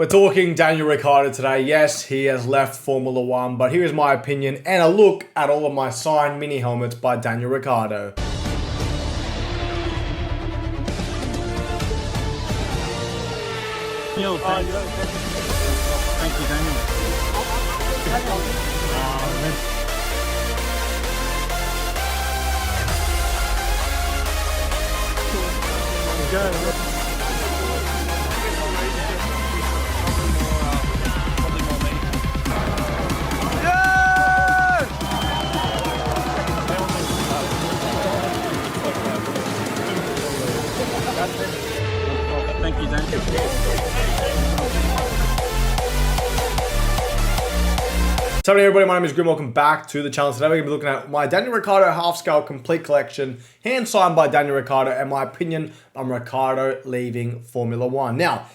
We're talking Daniel Ricciardo today. Yes, he has left Formula One, but here is my opinion and a look at all of my signed mini helmets by Daniel Ricciardo. Thank you, Daniel. Thank you, Daniel. So hey everybody, my name is Grim. Welcome back to the channel. Today we're going to be looking at my Daniel Ricciardo half-scale complete collection, hand signed by Daniel Ricciardo, and my opinion on Ricciardo leaving Formula One. Now,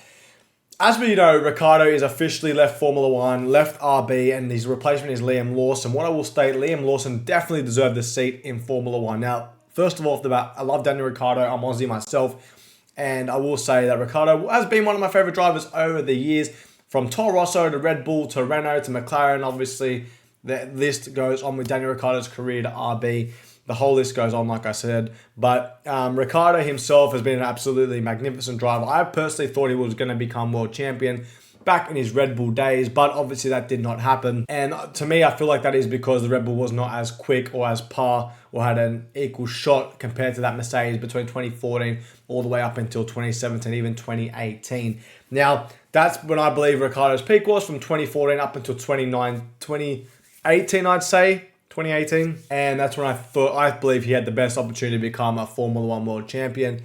as we know, Ricciardo is officially left Formula One, left RB, and his replacement is Liam Lawson. What I will state, Liam Lawson definitely deserved the seat in Formula One. Now, first of all, off the bat, I love Daniel Ricciardo. I'm Aussie myself. And I will say that Ricciardo has been one of my favorite drivers over the years. From Toro Rosso to Red Bull to Renault to McLaren. Obviously, the list goes on with Daniel Ricciardo's career to RB. The whole list goes on, like I said. But Ricciardo himself has been an absolutely magnificent driver. I personally thought he was going to become world champion back in his Red Bull days, but obviously that did not happen. And to me, I feel like that is because the Red Bull was not as quick or as par or had an equal shot compared to that Mercedes between 2014 all the way up until 2017, even 2018. Now, that's when I believe Ricciardo's peak was, from 2014 up until 2018, I'd say. 2018. And that's when I believe he had the best opportunity to become a Formula One world champion.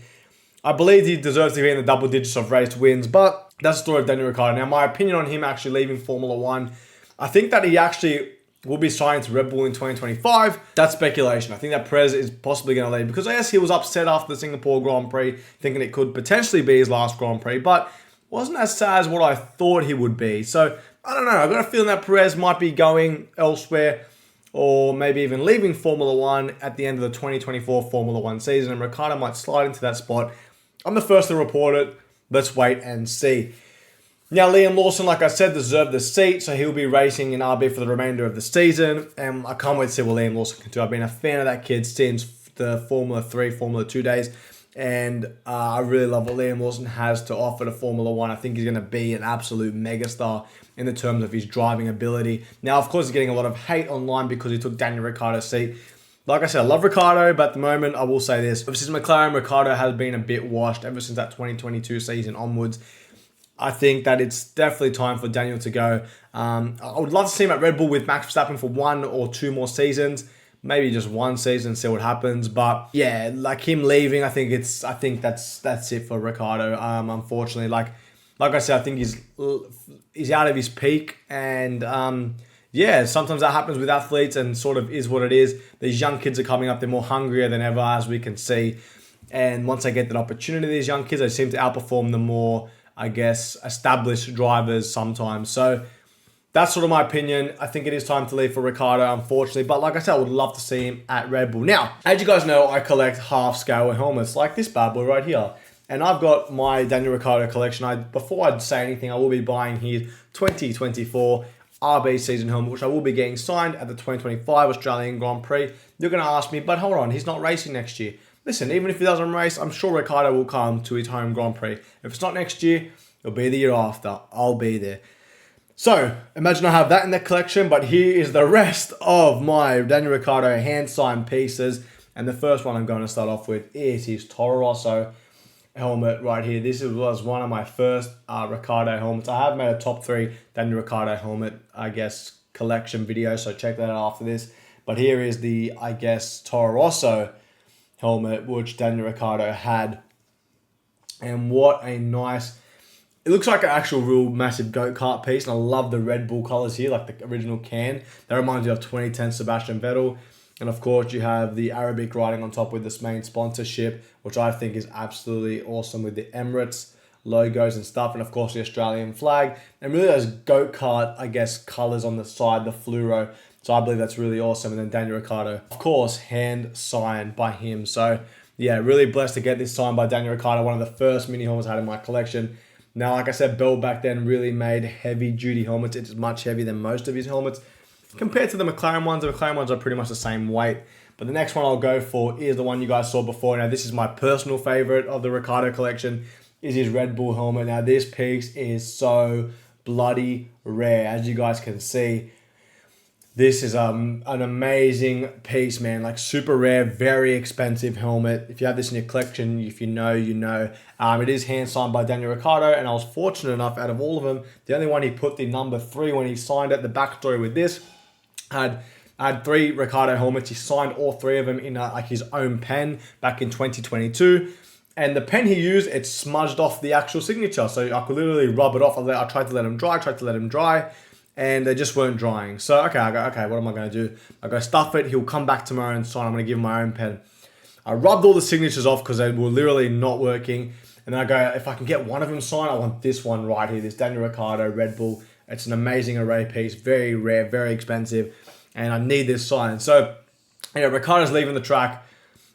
I believe he deserves to be in the double digits of race wins, but that's the story of Daniel Ricciardo. Now, my opinion on him actually leaving Formula One, I think that he actually will be signed to Red Bull in 2025. That's speculation. I think that Perez is possibly going to leave because, yes, he was upset after the Singapore Grand Prix, thinking it could potentially be his last Grand Prix, but wasn't as sad as what I thought he would be. So, I don't know. I've got a feeling that Perez might be going elsewhere or maybe even leaving Formula One at the end of the 2024 Formula One season, and Ricciardo might slide into that spot. I'm the first to report it. Let's wait and see. Now, Liam Lawson, like I said, deserved the seat, so he'll be racing in RB for the remainder of the season, and I can't wait to see what Liam Lawson can do. I've been a fan of that kid since the Formula 3, Formula 2 days, and I really love what Liam Lawson has to offer to Formula One. I think he's going to be an absolute megastar in the terms of his driving ability. Now, of course, he's getting a lot of hate online because he took Daniel Ricciardo's seat. Like I said, I love Ricciardo, but at the moment, I will say this. Ever since McLaren, Ricciardo has been a bit washed ever since that 2022 season onwards. I think that it's definitely time for Daniel to go. I would love to see him at Red Bull with Max Verstappen for 1 or 2 more seasons. Maybe just 1 season, see what happens. But yeah, like him leaving, I think that's it for Ricciardo. Unfortunately, like I said, I think he's out of his peak, and yeah, sometimes that happens with athletes and sort of is what it is. These young kids are coming up. They're more hungrier than ever, as we can see. And once they get that opportunity, these young kids, they seem to outperform the more, I guess, established drivers sometimes. So that's sort of my opinion. I think it is time to leave for Ricciardo, unfortunately. But like I said, I would love to see him at Red Bull. Now, as you guys know, I collect half-scale helmets like this bad boy right here. And I've got my Daniel Ricciardo collection. Before I say anything, I will be buying his 2024 RB season helmet, which I will be getting signed at the 2025 Australian Grand Prix. You're going to ask me, but hold on, he's not racing next year. Listen, even if he doesn't race, I'm sure Ricciardo will come to his home Grand Prix. If it's not next year, it'll be the year after. I'll be there. So, imagine I have that in the collection, but here is the rest of my Daniel Ricciardo hand-signed pieces. And the first one I'm going to start off with is his Toro Rosso helmet right here. This was one of my first Ricciardo helmets. I have made a top 3 Daniel Ricciardo helmet, I guess, collection video, so check that out after this. But here is the, I guess, Toro Rosso helmet, which Daniel Ricciardo had. And what a nice... It looks like an actual real massive go-kart piece, and I love the Red Bull colors here, like the original can. That reminds me of 2010 Sebastian Vettel. And of course, you have the Arabic writing on top with this main sponsorship, which I think is absolutely awesome with the Emirates logos and stuff. And of course, the Australian flag. And really those go-kart, I guess, colors on the side, the fluoro. So I believe that's really awesome. And then Daniel Ricciardo, of course, hand signed by him. So yeah, really blessed to get this signed by Daniel Ricciardo. One of the first mini helmets I had in my collection. Now, like I said, Bell back then really made heavy duty helmets. It's much heavier than most of his helmets. Compared to the McLaren ones are pretty much the same weight. But the next one I'll go for is the one you guys saw before. Now, this is my personal favorite of the Ricciardo collection, is his Red Bull helmet. Now, this piece is so bloody rare, as you guys can see. This is an amazing piece, man. Like, super rare, very expensive helmet. If you have this in your collection, if you know, you know. It is hand signed by Daniel Ricciardo, and I was fortunate enough, out of all of them, the only one he put the number 3 when he signed it. The backstory with this, I had 3 Ricciardo helmets. He signed all 3 of them in like his own pen back in 2022. And the pen he used, it smudged off the actual signature. So I could literally rub it off. I tried to let them dry, and they just weren't drying. So, okay, I go, okay, what am I going to do? I go stuff it. He'll come back tomorrow and sign. I'm going to give him my own pen. I rubbed all the signatures off because they were literally not working. And then I go, if I can get one of them signed, I want this one right here, this Daniel Ricciardo Red Bull. It's an amazing array piece, very rare, very expensive, and I need this signed. So, Ricciardo's leaving the track.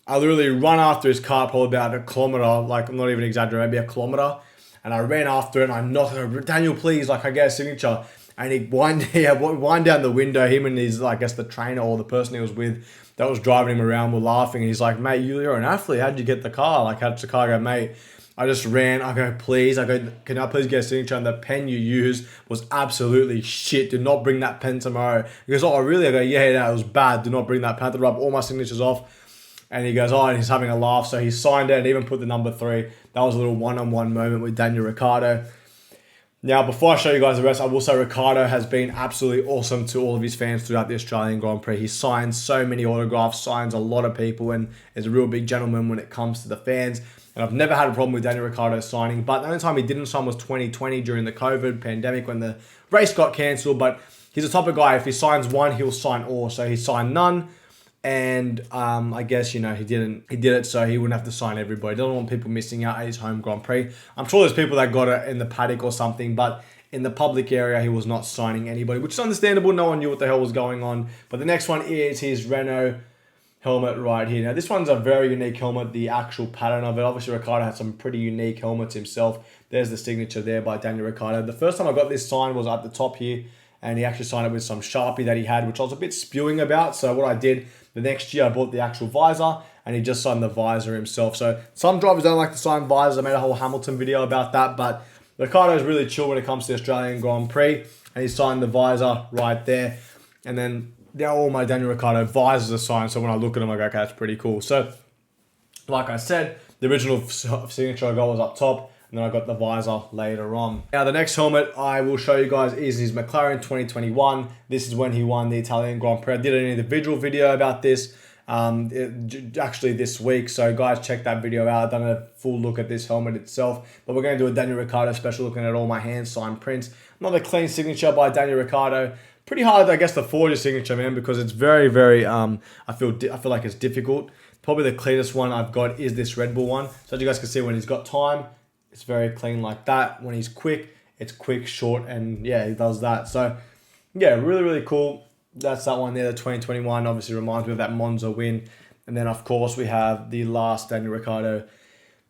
I literally run after his car probably about a kilometer, like I'm not even exaggerating, maybe a kilometer. And I ran after it and I knocked on it, Daniel, please, like I get a signature. And he wind down the window, him and his, I guess the trainer or the person he was with that was driving him around were laughing. And he's like, mate, you're an athlete. How'd you get the car? Like, how'd the car go, mate? I just ran. I go, please. I go, can I please get a signature? And the pen you used was absolutely shit. Do not bring that pen tomorrow. He goes, oh, really? I go, yeah, no, it was bad. Do not bring that pen. I had to rub all my signatures off. And he goes, oh, and he's having a laugh. So he signed it and even put the number 3. That was a little one-on-one moment with Daniel Ricciardo. Now, before I show you guys the rest, I will say Ricciardo has been absolutely awesome to all of his fans throughout the Australian Grand Prix. He signs so many autographs, signs a lot of people, and is a real big gentleman when it comes to the fans. And I've never had a problem with Daniel Ricciardo signing, but the only time he didn't sign was 2020 during the COVID pandemic when the race got cancelled. But he's the type of guy, if he signs one, he'll sign all. So he signed none. And I guess, he did it so he wouldn't have to sign everybody. He doesn't want people missing out at his home Grand Prix. I'm sure there's people that got it in the paddock or something, but in the public area, he was not signing anybody, which is understandable. No one knew what the hell was going on. But the next one is his Renault helmet right here. Now, this one's a very unique helmet, the actual pattern of it. Obviously, Ricciardo had some pretty unique helmets himself. There's the signature there by Daniel Ricciardo. The first time I got this signed was at the top here, and he actually signed it with some Sharpie that he had, which I was a bit spewing about. So what I did, the next year I bought the actual visor, and he just signed the visor himself. So some drivers don't like to sign visors. I made a whole Hamilton video about that, but Ricciardo is really chill when it comes to the Australian Grand Prix, and he signed the visor right there. And then now all my Daniel Ricciardo visors are signed, so when I look at them, I go, okay, that's pretty cool. So, like I said, the original signature I got was up top, and then I got the visor later on. Now, the next helmet I will show you guys is his McLaren 2021. This is when he won the Italian Grand Prix. I did an individual video about this actually this week, so guys, check that video out. I've done a full look at this helmet itself, but we're going to do a Daniel Ricciardo special looking at all my hand signed prints. Another clean signature by Daniel Ricciardo. Pretty hard, I guess, to forge a signature, man, because it's very, very, I feel like it's difficult. Probably the cleanest one I've got is this Red Bull one. So as you guys can see, when he's got time, it's very clean like that. When he's quick, it's quick, short, and yeah, he does that. So yeah, really, really cool. That's that one there, the 2021. Obviously reminds me of that Monza win. And then, of course, we have the last Daniel Ricciardo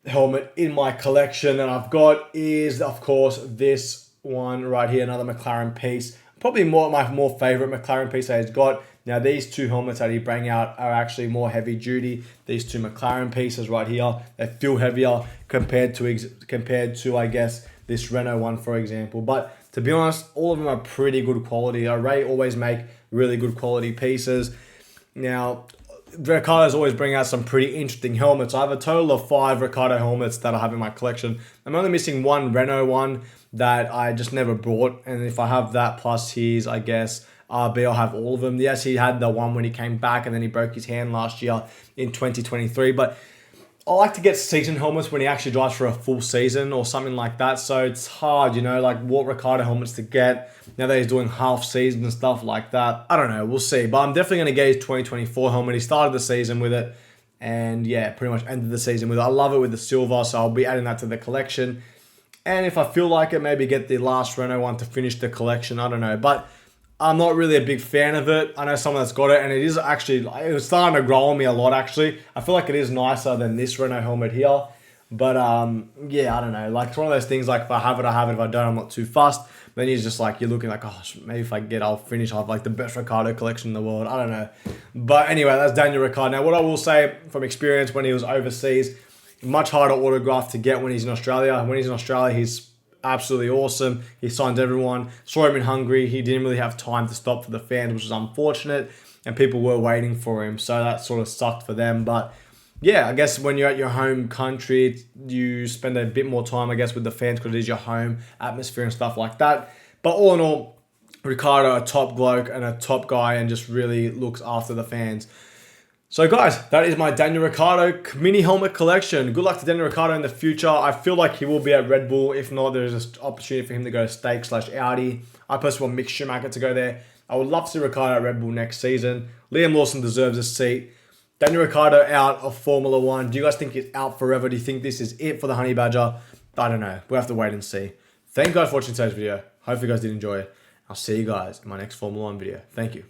helmet in my collection that I've got is, of course, this one right here, another McLaren piece. Probably my more favorite McLaren piece that he's got. Now, these two helmets that he bring out are actually more heavy duty. These two McLaren pieces right here, they feel heavier compared to I guess, this Renault one, for example. But to be honest, all of them are pretty good quality. Array always make really good quality pieces. Now, Ricciardo's always bring out some pretty interesting helmets. I have a total of 5 Ricciardo helmets that I have in my collection. I'm only missing one Renault one that I just never brought. And if I have that plus his, I guess, RB, I'll have all of them. Yes, he had the one when he came back and then he broke his hand last year in 2023. But I like to get season helmets when he actually drives for a full season or something like that. So it's hard, like what Ricciardo helmets to get. Now that he's doing half season and stuff like that. I don't know, we'll see. But I'm definitely going to get his 2024 helmet. He started the season with it and yeah, pretty much ended the season with it. I love it with the silver, so I'll be adding that to the collection. And if I feel like it, maybe get the last Renault one to finish the collection. I don't know. But I'm not really a big fan of it. I know someone that's got it, and it is actually, it was starting to grow on me a lot, actually. I feel like it is nicer than this Renault helmet here. But yeah, I don't know. Like, it's one of those things. Like, if I have it, I have it. If I don't, I'm not too fussed. Then he's just like, you're looking like, oh, maybe if I get, I'll finish off like the best Ricciardo collection in the world. I don't know. But anyway, that's Daniel Ricciardo. Now, what I will say from experience when he was overseas, much harder autograph to get when he's in Australia. When he's in Australia, he's absolutely awesome. He signs everyone. Saw him in Hungary. He didn't really have time to stop for the fans, which is unfortunate. And people were waiting for him. So that sort of sucked for them. But yeah, I guess when you're at your home country, you spend a bit more time, I guess, with the fans because it is your home atmosphere and stuff like that. But all in all, Ricciardo, a top bloke and a top guy and just really looks after the fans. So guys, that is my Daniel Ricciardo mini helmet collection. Good luck to Daniel Ricciardo in the future. I feel like he will be at Red Bull. If not, there's an opportunity for him to go to Stake/Audi. I personally want Mick Schumacher to go there. I would love to see Ricciardo at Red Bull next season. Liam Lawson deserves a seat. Daniel Ricciardo out of Formula 1. Do you guys think he's out forever? Do you think this is it for the Honey Badger? I don't know. We'll have to wait and see. Thank you guys for watching today's video. Hope you guys did enjoy it. I'll see you guys in my next Formula 1 video. Thank you.